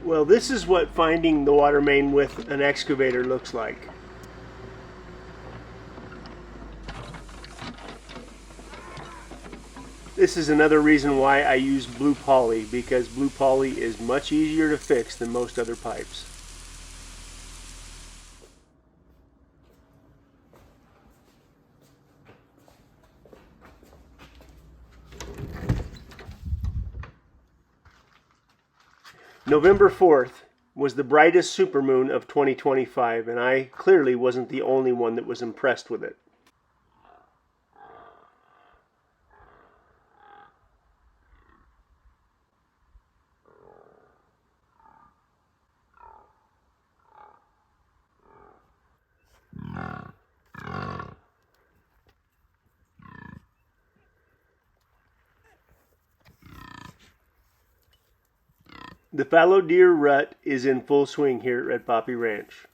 Well, this is what finding the water main with an excavator looks like. This is another reason why I use blue poly, because blue poly is much easier to fix than most other pipes. November 4th was the brightest supermoon of 2025, and I clearly wasn't the only one that was impressed with it. The fallow deer rut is in full swing here at Red Poppy Ranch.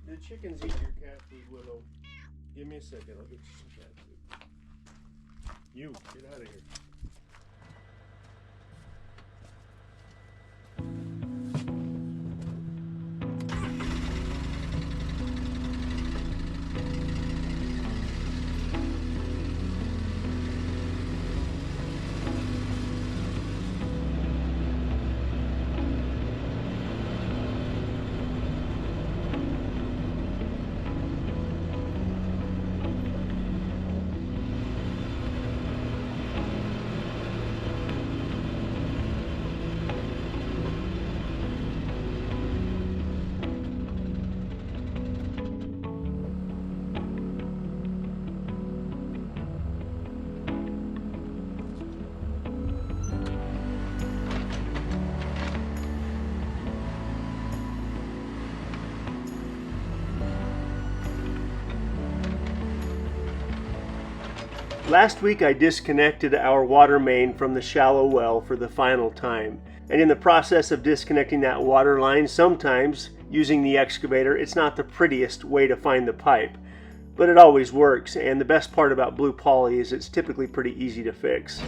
The chickens eat your cat food, Willow. Give me a second, I'll get you some cat food. You, get out of here. Last week I disconnected our water main from the shallow well for the final time. And in the process of disconnecting that water line, sometimes using the excavator, it's not the prettiest way to find the pipe. But it always works, and the best part about blue poly is it's typically pretty easy to fix.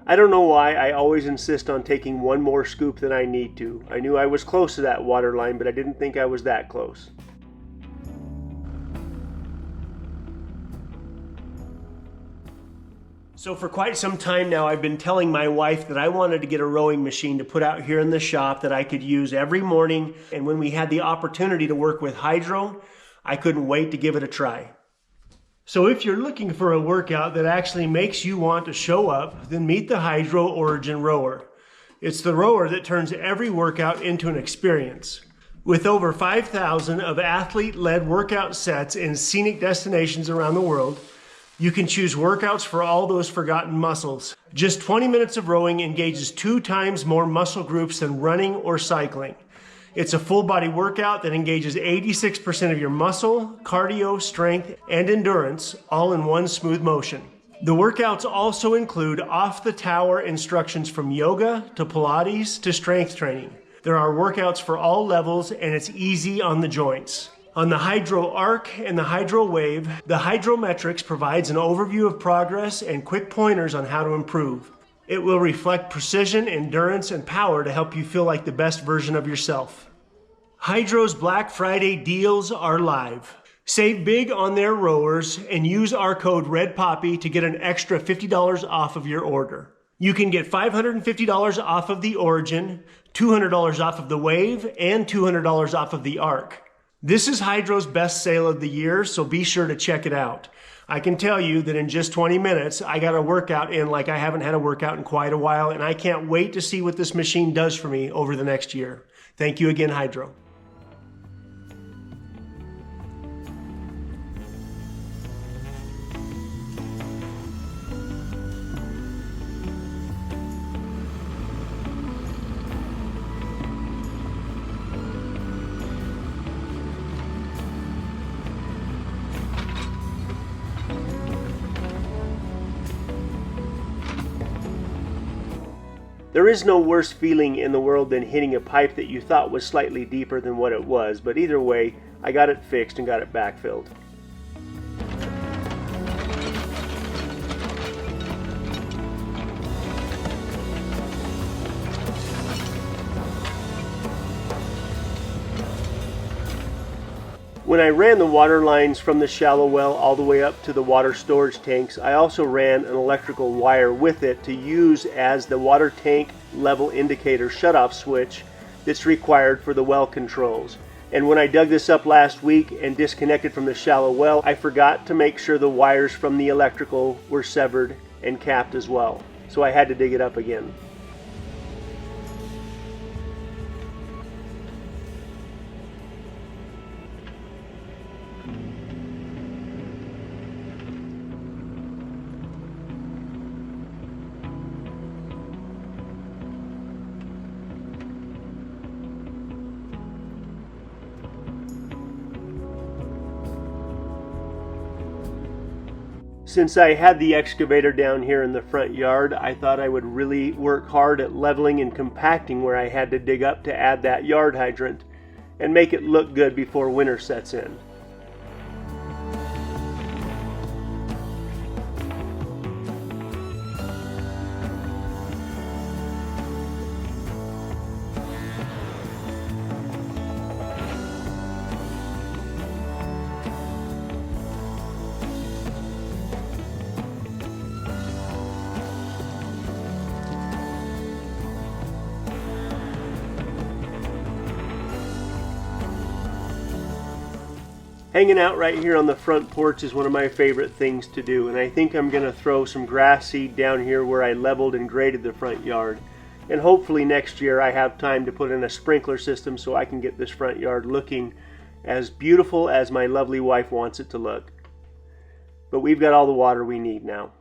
I don't know why I always insist on taking one more scoop than I need to. I knew I was close to that water line, but I didn't think I was that close. So for quite some time now, I've been telling my wife that I wanted to get a rowing machine to put out here in the shop that I could use every morning. And when we had the opportunity to work with hydro, I couldn't wait to give it a try. So if you're looking for a workout that actually makes you want to show up, then meet the Hydro Origin Rower. It's the rower that turns every workout into an experience. With over 5,000 of athlete-led workout sets in scenic destinations around the world, you can choose workouts for all those forgotten muscles. Just 20 minutes of rowing engages 2 times more muscle groups than running or cycling. It's a full body workout that engages 86% of your muscle, cardio, strength, and endurance, all in one smooth motion. The workouts also include off-the-tower instructions from yoga to Pilates to strength training. There are workouts for all levels, and it's easy on the joints. On the Hydro Arc and the Hydro Wave, the Hydrometrics provides an overview of progress and quick pointers on how to improve. It will reflect precision, endurance, and power to help you feel like the best version of yourself. Hydro's Black Friday deals are live. Save big on their rowers and use our code REDPOPPY to get an extra $50 off of your order. You can get $550 off of the Origin, $200 off of the Wave, and $200 off of the Arc. This is Hydro's best sale of the year, so be sure to check it out. I can tell you that in just 20 minutes, I got a workout in like I haven't had a workout in quite a while, and I can't wait to see what this machine does for me over the next year. Thank you again, Hydro. There is no worse feeling in the world than hitting a pipe that you thought was slightly deeper than what it was, but either way, I got it fixed and got it backfilled. When I ran the water lines from the shallow well all the way up to the water storage tanks, I also ran an electrical wire with it to use as the water tank level indicator shutoff switch that's required for the well controls. And when I dug this up last week and disconnected from the shallow well, I forgot to make sure the wires from the electrical were severed and capped as well. So I had to dig it up again. Since I had the excavator down here in the front yard, I thought I would really work hard at leveling and compacting where I had to dig up to add that yard hydrant and make it look good before winter sets in. Hanging out right here on the front porch is one of my favorite things to do, and I think I'm going to throw some grass seed down here where I leveled and graded the front yard. And hopefully next year I have time to put in a sprinkler system so I can get this front yard looking as beautiful as my lovely wife wants it to look. But we've got all the water we need now.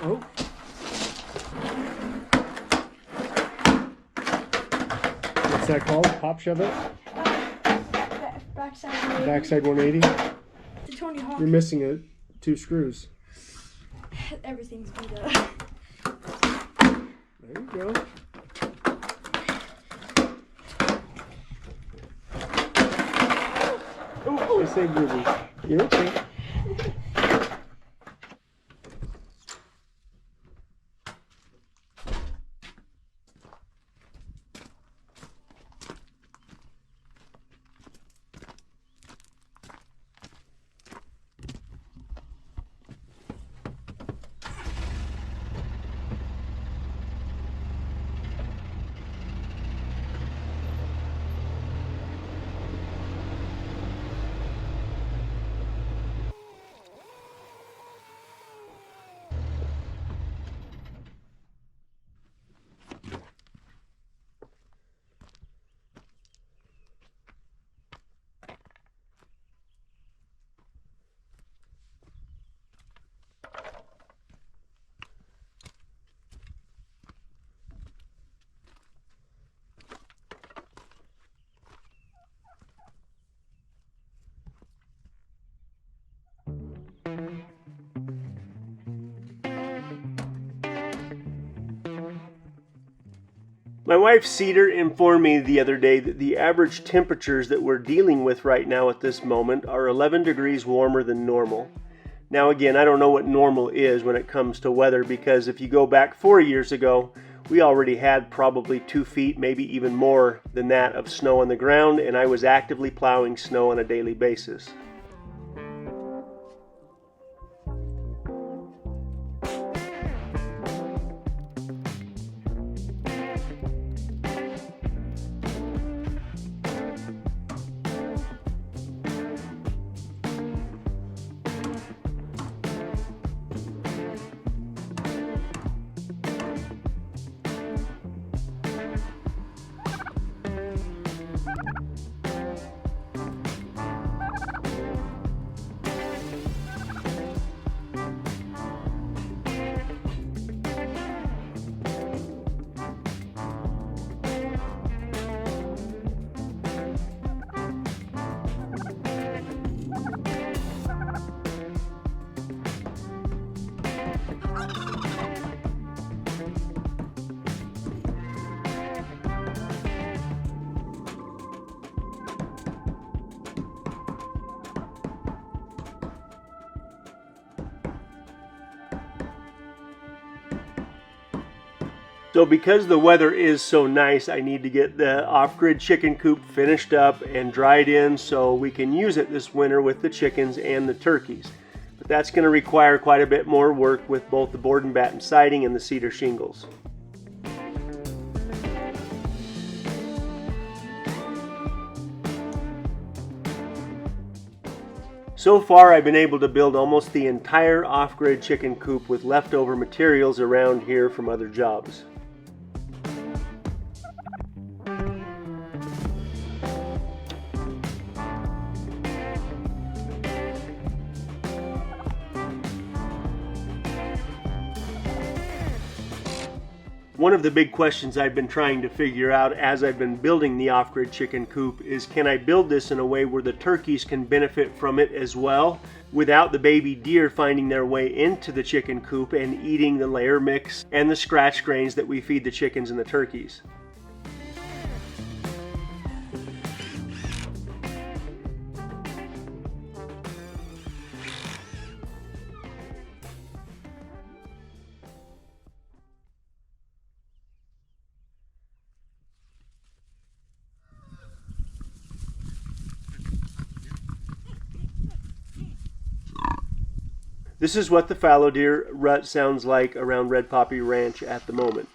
Oh. What's that called? Pop shove it? Backside 180. Backside 180? The Tony Hawk. You're missing two screws. Everything's beat up. There you go. Oh, I say groovy. You're okay. My wife Cedar informed me the other day that the average temperatures that we're dealing with right now at this moment are 11 degrees warmer than normal. Now again, I don't know what normal is when it comes to weather, because if you go back 4 years ago, we already had probably 2 feet, maybe even more than that, of snow on the ground, and I was actively plowing snow on a daily basis. So because the weather is so nice, I need to get the off-grid chicken coop finished up and dried in so we can use it this winter with the chickens and the turkeys. But that's going to require quite a bit more work with both the board and batten siding and the cedar shingles. So far, I've been able to build almost the entire off-grid chicken coop with leftover materials around here from other jobs. One of the big questions I've been trying to figure out as I've been building the off-grid chicken coop is, can I build this in a way where the turkeys can benefit from it as well without the baby deer finding their way into the chicken coop and eating the layer mix and the scratch grains that we feed the chickens and the turkeys. This is what the fallow deer rut sounds like around Red Poppy Ranch at the moment.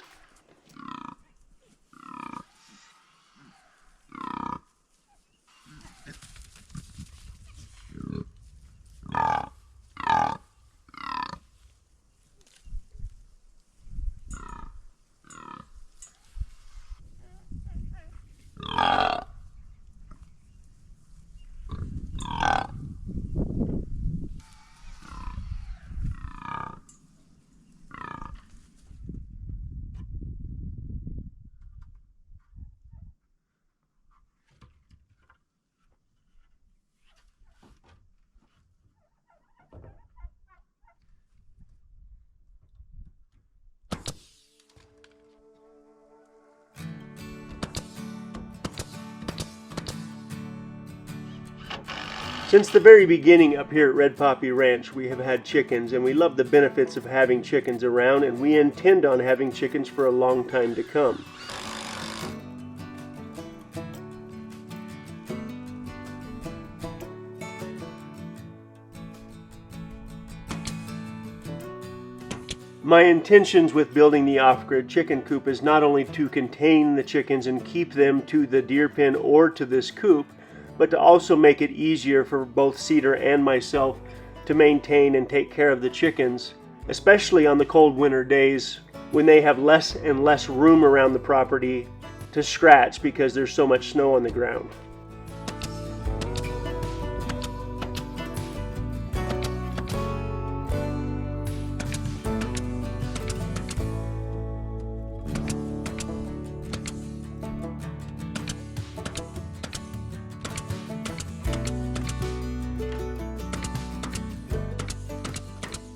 Since the very beginning up here at Red Poppy Ranch, we have had chickens, and we love the benefits of having chickens around, and we intend on having chickens for a long time to come. My intentions with building the off-grid chicken coop is not only to contain the chickens and keep them to the deer pen or to this coop, but to also make it easier for both Cedar and myself to maintain and take care of the chickens, especially on the cold winter days when they have less and less room around the property to scratch because there's so much snow on the ground.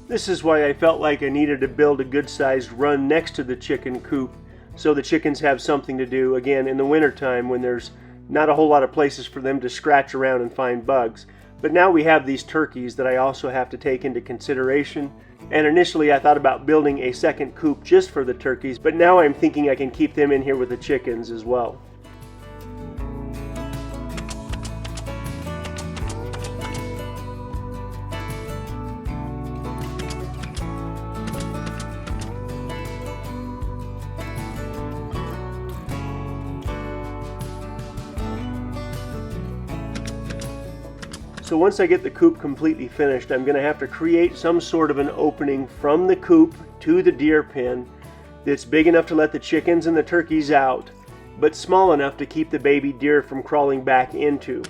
This is why I felt like I needed to build a good-sized run next to the chicken coop so the chickens have something to do, again, in the wintertime when there's not a whole lot of places for them to scratch around and find bugs. But now we have these turkeys that I also have to take into consideration. And initially I thought about building a second coop just for the turkeys, but now I'm thinking I can keep them in here with the chickens as well. So once I get the coop completely finished, I'm going to have to create some sort of an opening from the coop to the deer pen that's big enough to let the chickens and the turkeys out, but small enough to keep the baby deer from crawling back into.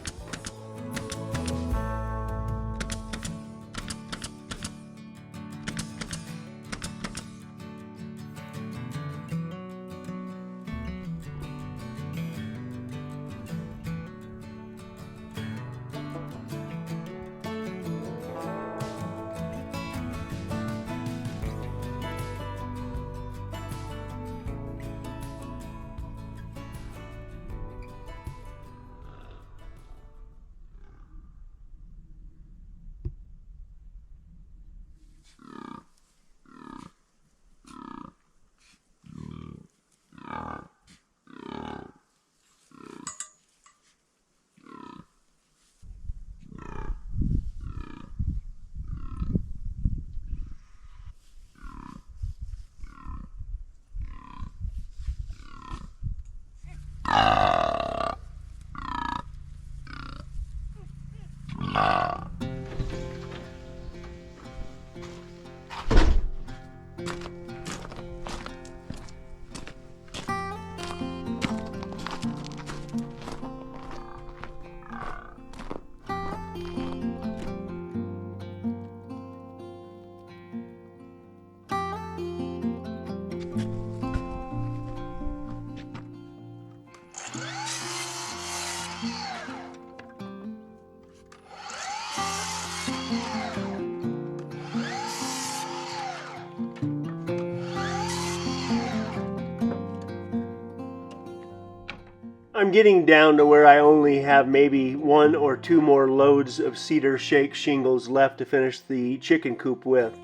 I'm getting down to where I only have maybe 1 or 2 more loads of cedar shake shingles left to finish the chicken coop with.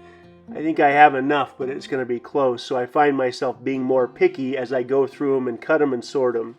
I think I have enough, but it's going to be close, so I find myself being more picky as I go through them and cut them and sort them.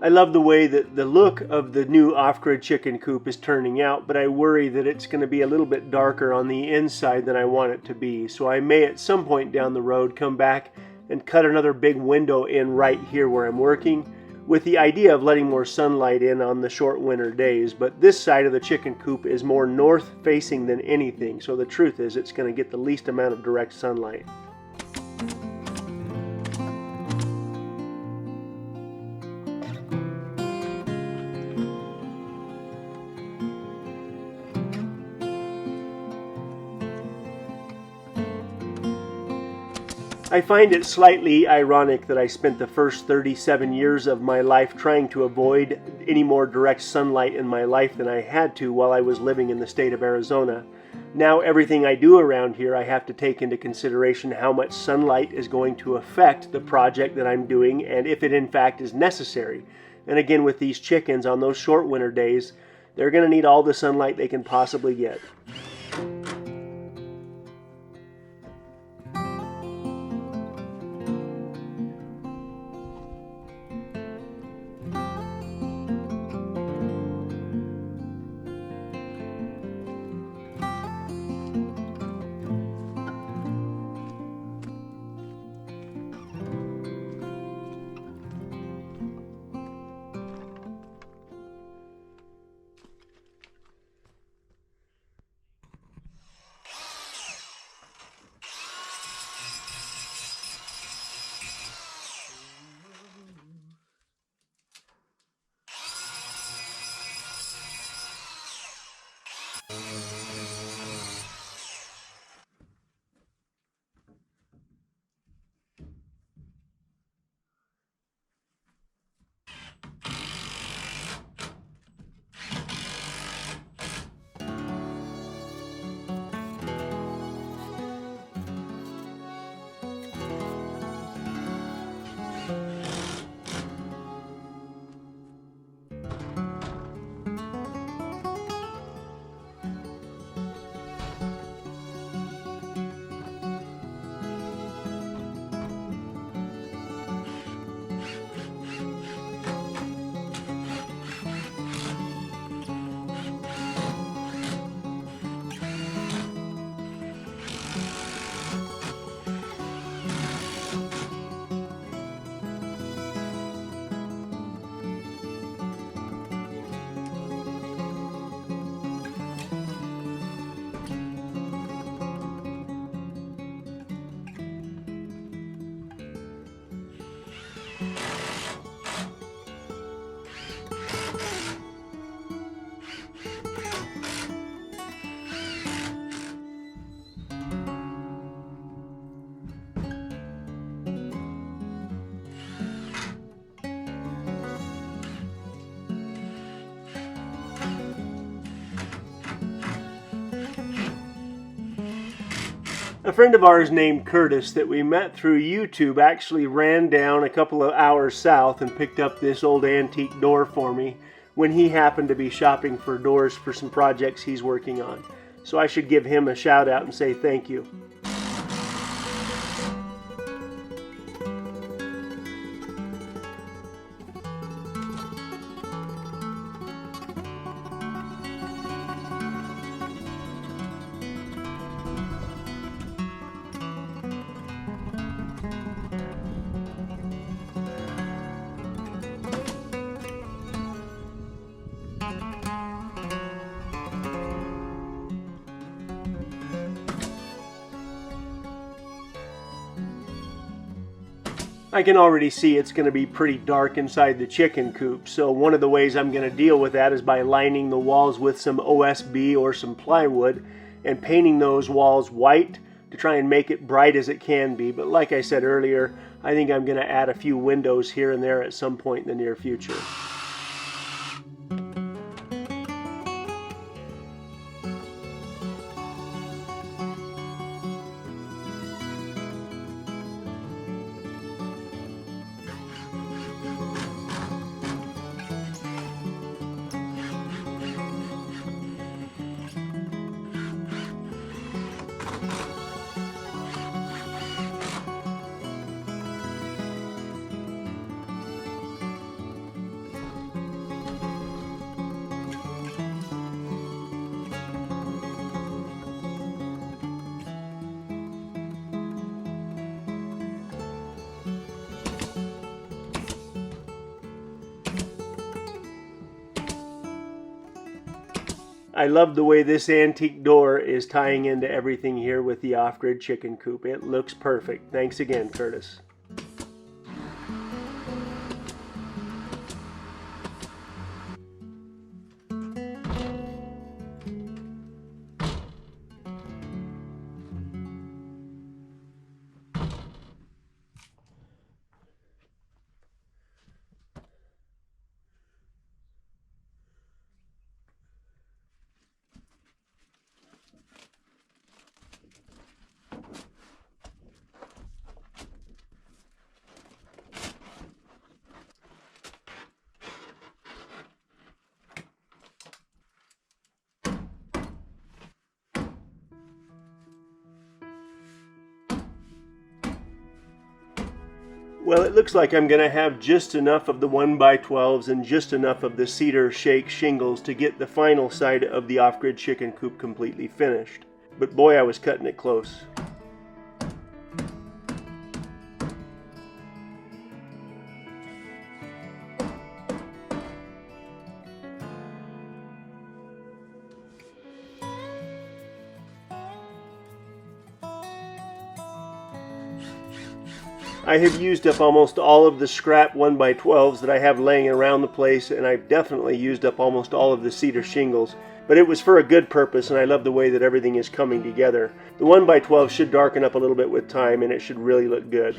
I love the way that the look of the new off-grid chicken coop is turning out, but I worry that it's going to be a little bit darker on the inside than I want it to be. So I may at some point down the road come back and cut another big window in right here where I'm working, with the idea of letting more sunlight in on the short winter days. But this side of the chicken coop is more north facing than anything, so the truth is it's going to get the least amount of direct sunlight. I find it slightly ironic that I spent the first 37 years of my life trying to avoid any more direct sunlight in my life than I had to while I was living in the state of Arizona. Now everything I do around here, I have to take into consideration how much sunlight is going to affect the project that I'm doing and if it in fact is necessary. And again, with these chickens on those short winter days, they're going to need all the sunlight they can possibly get. A friend of ours named Curtis that we met through YouTube actually ran down a couple of hours south and picked up this old antique door for me when he happened to be shopping for doors for some projects he's working on. So I should give him a shout out and say thank you. I can already see it's going to be pretty dark inside the chicken coop, so one of the ways I'm going to deal with that is by lining the walls with some OSB or some plywood and painting those walls white to try and make it bright as it can be. But like I said earlier, I think I'm going to add a few windows here and there at some point in the near future. I love the way this antique door is tying into everything here with the off-grid chicken coop. It looks perfect. Thanks again, Curtis. Well, it looks like I'm going to have just enough of the 1x12s and just enough of the Cedar shake shingles to get the final side of the off-grid chicken coop completely finished. But boy, I was cutting it close. I have used up almost all of the scrap 1x12s that I have laying around the place, and I've definitely used up almost all of the cedar shingles, but it was for a good purpose, and I love the way that everything is coming together. The 1x12 should darken up a little bit with time, and it should really look good.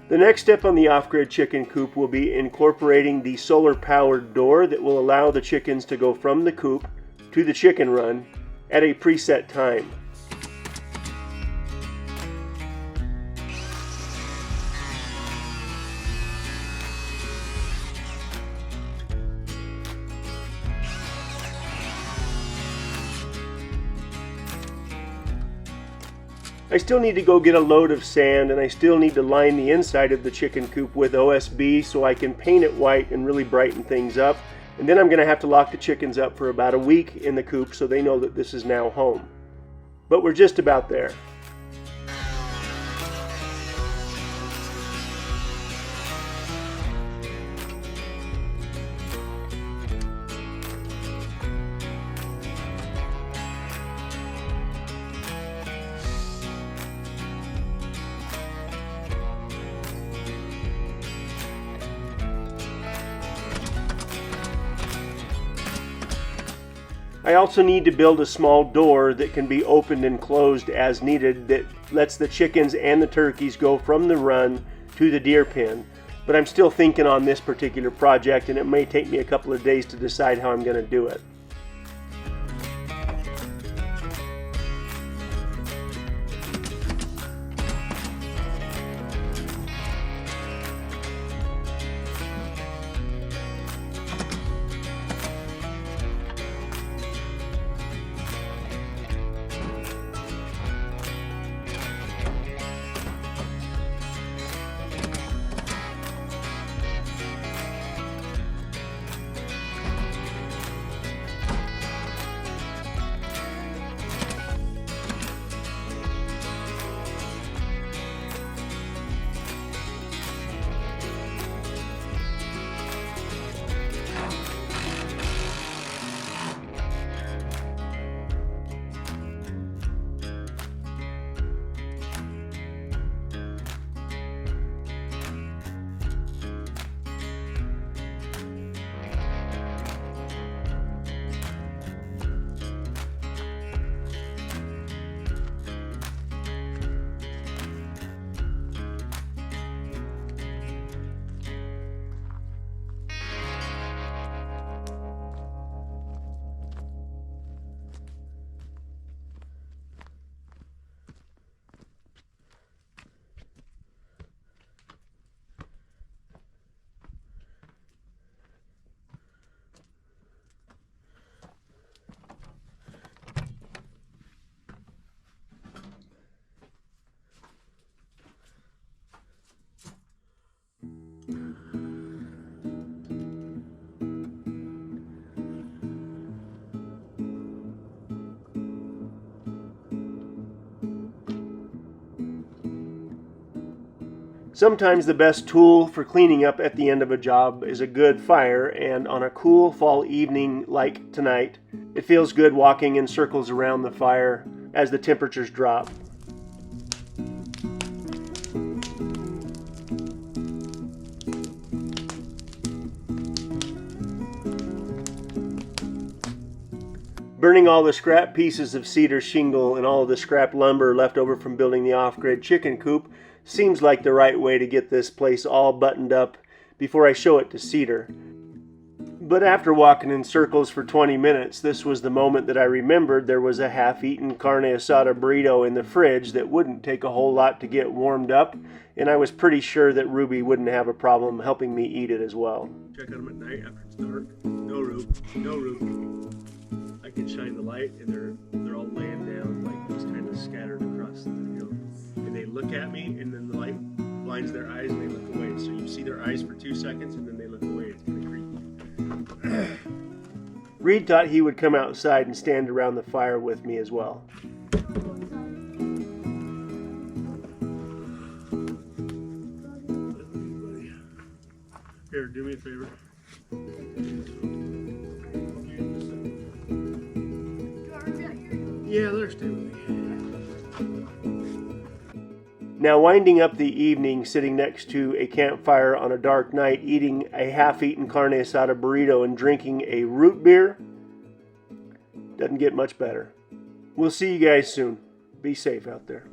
The next step on the off-grid chicken coop will be incorporating the solar-powered door that will allow the chickens to go from the coop to the chicken run at a preset time. I still need to go get a load of sand, and I still need to line the inside of the chicken coop with OSB so I can paint it white and really brighten things up. And then I'm going to have to lock the chickens up for about a week in the coop so they know that this is now home. But we're just about there. I also need to build a small door that can be opened and closed as needed that lets the chickens and the turkeys go from the run to the deer pen. But I'm still thinking on this particular project, and it may take me a couple of days to decide how I'm going to do it. Sometimes the best tool for cleaning up at the end of a job is a good fire, and on a cool fall evening like tonight, it feels good walking in circles around the fire as the temperatures drop. Burning all the scrap pieces of cedar shingle and all of the scrap lumber left over from building the off-grid chicken coop seems like the right way to get this place all buttoned up before I show it to Cedar. But after walking in circles for 20 minutes, this was the moment that I remembered there was a half-eaten carne asada burrito in the fridge that wouldn't take a whole lot to get warmed up, and I was pretty sure that Ruby wouldn't have a problem helping me eat it as well. Check out them at night after it's dark. No roof. I can shine the light, and they're all laying down like just kind of scattered across the hill. And they look at me, and then the light blinds their eyes, and they look away. So you see their eyes for 2 seconds, and then they look away. It's kind of creepy. Reed thought he would come outside and stand around the fire with me as well. Here, do me a favor. Yeah, let her stay with me. Now, winding up the evening sitting next to a campfire on a dark night, eating a half-eaten carne asada burrito and drinking a root beer doesn't get much better. We'll see you guys soon. Be safe out there.